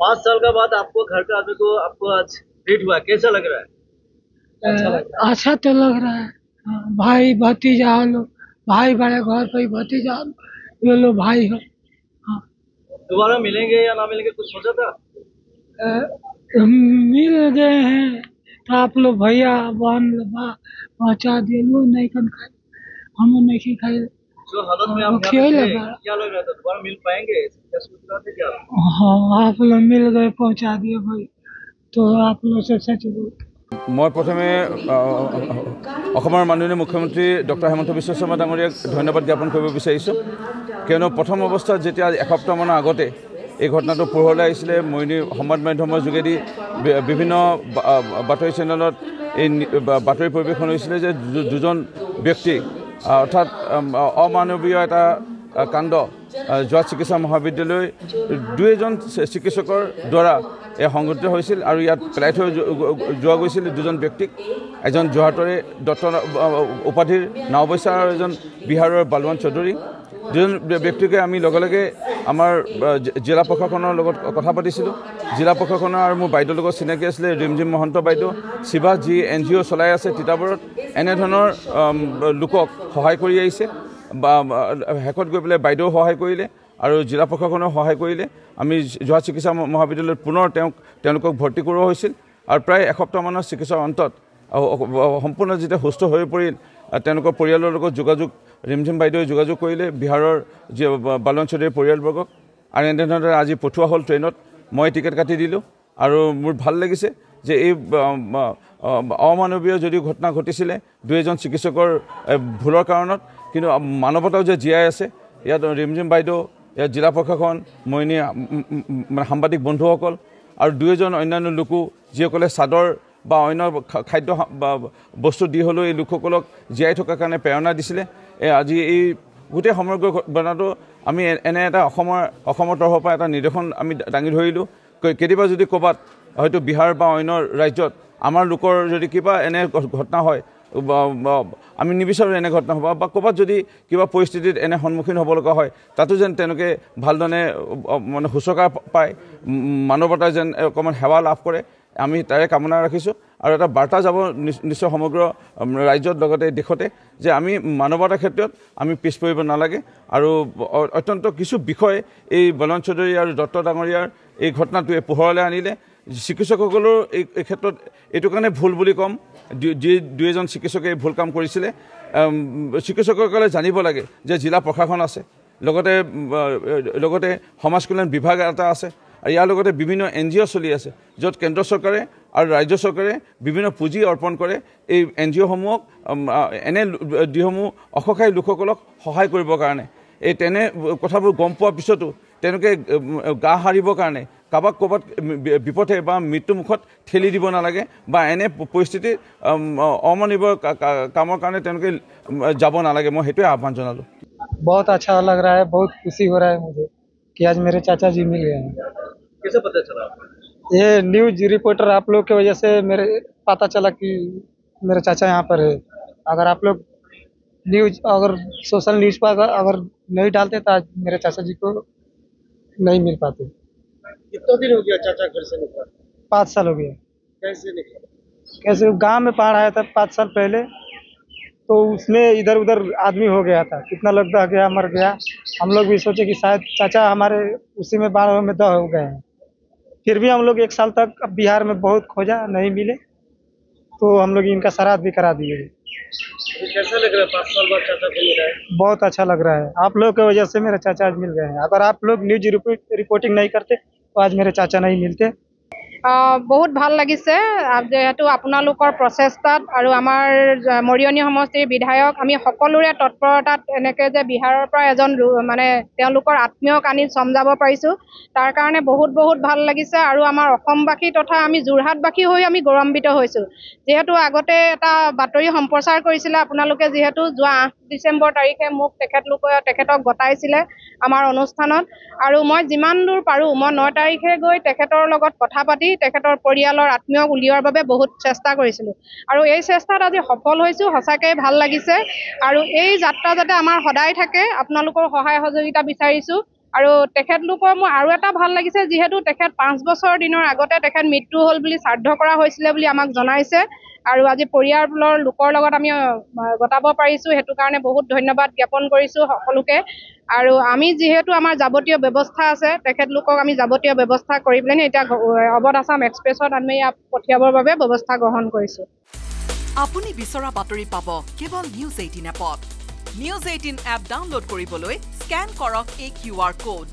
5 साल का बाद आपको घर का आदमी को आपको आज भेंट हुआ, कैसा लग रहा है? अच्छा तो लग रहा है। हाँ, भाई भतीजा हो लोग, भाई बड़े घर पे भतीजा ये लोग भाई हो। हाँ, दोबारा मिलेंगे या ना मिलेंगे, कुछ सोचा था? मिल गए हैं तो आप लोग भैया बहन पहुँचा दिए लोग नहीं कन खाए, हम नहीं खाए। जो हालत में आप यहाँ पे थे, क्या लग रहा था दोबारा मिल पाएंगे, क्या सोच रहे थे क्या? हाँ, आप लोग मिल गए पहुँचा दिए भाई, तो आप लोग से सच बोल। मैं प्रथमे माननीय मुख्यमंत्री डॉक्टर हेमंत विश्व शर्मा डांगरियाक धन्यवाद ज्ञापन करब विचारिছোঁ कियनो प्रथम अवस्था जेতিয়া एसप्ताह मान आगते এই ঘটনাটো পোহৰলৈ আহিছিলে মইনি সংবাদ মাধ্যমৰ যোগেদি বিভিন্ন বাতৰি চেনেলত এই বাতৰি পৰিৱেশন হৈছিলে যে দুজন ব্যক্তি অৰ্থাৎ অমানৱীয় এটা কাণ্ড যোৱা চিকিৎসা মহাবিদ্যালয় দুজন চিকিৎসকৰ দ্বাৰা সংঘটিত হৈছিল আৰু ইয়াত পেলাই থৈ যোৱা গৈছিল দুজন ব্যক্তিক, এজন যোৰহাটৰে দত্ত উপাধিৰ নাওবৈচা আৰু এজন বিহাৰৰ বালৱান চৌধুৰী। দুজন ব্যক্তিকে আমি লগে লগে আমাৰ জিলা প্ৰশাসনৰ লগত কথা পাতিছিলোঁ। জিলা প্ৰশাসনৰ আৰু মোৰ বাইদেউৰ লগত চিনাকি আছিলে ৰিমঝিম মহন্ত বাইদেউ, শিৱা যি NGO চলাই আছে তিতাবৰত, এনেধৰণৰ লোকক সহায় কৰি আহিছে বা শেষত গৈ পেলাই বাইদেউ সহায় কৰিলে আৰু জিলা প্ৰশাসনেও সহায় কৰিলে। আমি যোৰহাট চিকিৎসা মহাবিদ্যালয়ত পুনৰ তেওঁলোকক ভৰ্তি কৰোৱা হৈছিল আৰু প্ৰায় এসপ্তাহমানৰ চিকিৎসাৰ অন্তত সম্পূৰ্ণ যেতিয়া সুস্থ হৈ পৰিল তেওঁলোকৰ পৰিয়ালৰ লগত ৰিমঝিম বাইদেৱে যোগাযোগ কৰিলে বিহাৰৰ যি বালৱান চৌধুৰীৰ পৰিয়ালবৰ্গক, আৰু এনেধৰণে আজি পঠোৱা হ'ল ট্ৰেইনত। মই টিকেট কাটি দিলোঁ আৰু মোৰ ভাল লাগিছে যে এই অমানৱীয় যদিও ঘটনা ঘটিছিলে দুজন চিকিৎসকৰ ভুলৰ কাৰণত, কিন্তু মানৱতাও যে জীয়াই আছে ইয়াত ৰিমঝিম বাইদেউ, ইয়াত জিলা প্ৰশাসন, মইনি সাংবাদিক বন্ধুসকল আৰু দুজন অন্যান্য লোকো যিসকলে চাদৰ বা অন্য খাদ্য বস্তু দি হ'লেও এই লোকসকলক জীয়াই থকাৰ কাৰণে প্ৰেৰণা দিছিলে। আজি এই গোটেই সমগ্ৰ ঘটনাটো আমি এনে এটা অসমৰ তৰফৰ পৰা এটা নিৰ্দেশন আমি দাঙি ধৰিলোঁ। কেতিয়াবা যদি ক'ৰবাত হয়তো বিহাৰ বা অন্য ৰাজ্যত আমাৰ লোকৰ যদি কিবা এনে ঘটনা হয়, আমি নিবিচাৰোঁ এনে ঘটনা হ'ব, বা ক'ৰবাত যদি কিবা পৰিস্থিতিত এনে সন্মুখীন হ'ব লগা হয় তাতো যেন তেওঁলোকে ভালধৰণে মানে শুশ্ৰূষা পায়, মানৱতাই যেন অকণমান সেৱা লাভ কৰে, আমি তাৰে কামনা ৰাখিছোঁ। আৰু এটা বাৰ্তা যাব নিশ্চয় সমগ্ৰ ৰাজ্যত লগতে দেশতে যে আমি মানৱতাৰ ক্ষেত্ৰত আমি পিছ পৰিব নালাগে। আৰু অত্যন্ত কিছু বিষয় এই বালৱান চৌধুৰী আৰু দত্ত ডাঙৰীয়াৰ এই ঘটনাটোৱে পোহৰলৈ আনিলে। চিকিৎসকসকলৰ এই ক্ষেত্ৰত এইটো কাৰণে ভুল বুলি ক'ম, যি দুজন চিকিৎসকে এই ভুল কাম কৰিছিলে। চিকিৎসকসকলে জানিব লাগে যে জিলা প্ৰশাসন আছে, লগতে সমাজ কল্যাণ বিভাগ এটা আছে, আৰু ইয়াৰ লগতে বিভিন্ন NGO চলি আছে য'ত কেন্দ্ৰ চৰকাৰে আৰু ৰাজ্য চৰকাৰে বিভিন্ন পুঁজি অৰ্পণ কৰে এই NGOসমূহক, এনে যিসমূহ অসহায় লোকসকলক সহায় কৰিবৰ কাৰণে। এই তেনে কথাবোৰ গম পোৱাৰ পিছতো তেওঁলোকে গা সাৰিবৰ কাৰণে কাৰোবাক ক'ৰবাত বিপথে বা মৃত্যুমুখত ঠেলি দিব নালাগে, বা এনে পৰিস্থিতিত অমানৱীয় কামৰ কাৰণে তেওঁলোকে যাব নালাগে। মই সেইটোৱে আহ্বান জনালোঁ। बहुत अच्छा लग रहा है, बहुत खुशी हो रहा है मुझे कि आज मेरे चाचा जी मिल गए हैं। कैसे पता चला? ये न्यूज रिपोर्टर आप लोग की वजह से मेरे पता चला कि मेरे चाचा यहाँ पर है। अगर आप लोग अगर सोशल न्यूज पर अगर नहीं डालते तो आज मेरे चाचा जी को नहीं मिल पाते। कितना दिन हो गया चाचा घर से निकला? 5 साल हो गया। कैसे निकला? कैसे गांव में बाढ़ आया था 5 साल पहले, तो उसमें इधर उधर आदमी हो गया था, कितना लोग दह गया, मर गया। हम लोग भी सोचे कि शायद चाचा हमारे उसी में बाढ़ में दह हो गए हैं। फिर भी हम लोग 1 साल तक बिहार में बहुत खोजा, नहीं मिले, तो हम लोग इनका श्राद्ध भी करा दिए। कैसा लग रहा है 5 साल बाद चाचा को मिला है? बहुत अच्छा लग रहा है, आप लोग की वजह से मेरे चाचा आज मिल गए हैं। अगर आप लोग न्यूज रिपोर्टिंग नहीं करते तो आज मेरे चाचा नहीं मिलते। बहुत ভাল লাগিছে যেহেতু আপোনালোকৰ প্ৰচেষ্টাত আৰু আমাৰ মৰিয়নি সমষ্টিৰ বিধায়ক আমি সকলোৰে তৎপৰতাত এনেকৈ যে বিহাৰৰ পৰা এজন মানে তেওঁলোকৰ আত্মীয়ক আনি চমজাব পাৰিছোঁ, তাৰ কাৰণে বহুত ভাল লাগিছে। আৰু আমাৰ অসমবাসী তথা আমি যোৰহাটবাসী হৈ আমি গৌৰৱান্বিত হৈছোঁ। যিহেতু আগতে এটা বাতৰি সম্প্ৰচাৰ কৰিছিলে আপোনালোকে, যিহেতু যোৱা 8 ডিচেম্বৰ তাৰিখে মোক তেখেতক গতাইছিলে আমাৰ অনুষ্ঠানত, আৰু মই যিমান দূৰ পাৰোঁ মই 9 তাৰিখে গৈ তেখেতৰ লগত কথা পাতি তেখেতৰ পৰিয়ালৰ আত্মীয়ক উলিওৱাৰ বাবে বহুত চেষ্টা কৰিছিলোঁ, আৰু এই চেষ্টাত আজি সফল হৈছোঁ। সঁচাকৈ ভাল লাগিছে, আৰু এই যাত্ৰা যাতে আমাৰ সদায় থাকে আপোনালোকৰ সহায় সহযোগিতা বিচাৰিছোঁ। আৰু তেখেতলোকৰ মোৰ আৰু এটা ভাল লাগিছে যিহেতু তেখেত 5 বছৰ দিনৰ আগতে তেখেত মৃত্যু হ'ল বুলি শ্ৰাদ্ধ কৰা হৈছিলে বুলি আমাক জনাইছে আৰু আজি পৰিয়ালৰ লোকৰ লগত আমি গতাব পাৰিছোঁ সেইটো কাৰণে বহুত ধন্যবাদ জ্ঞাপন কৰিছোঁ সকলোকে আৰু আমি যিহেতু আমাৰ যাৱতীয় ব্যৱস্থা আছে তেখেতলোকক আমি যাৱতীয় ব্যৱস্থা কৰি পেলাই এতিয়া অৱধ আছাম এক্সপ্ৰেছত আমি পঠিয়াবৰ বাবে ব্যৱস্থা গ্ৰহণ কৰিছোঁ। আপুনি বিচৰা বাতৰি পাব কেৱল নিউজ 18 এপত। নিউজ 18 এপ ডাউনলোড কৰিবলৈ স্কেন কৰক এই QR কোড।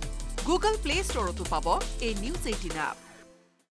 গুগল প্লে ষ্টৰতো পাব এই নিউজ 18 এপ।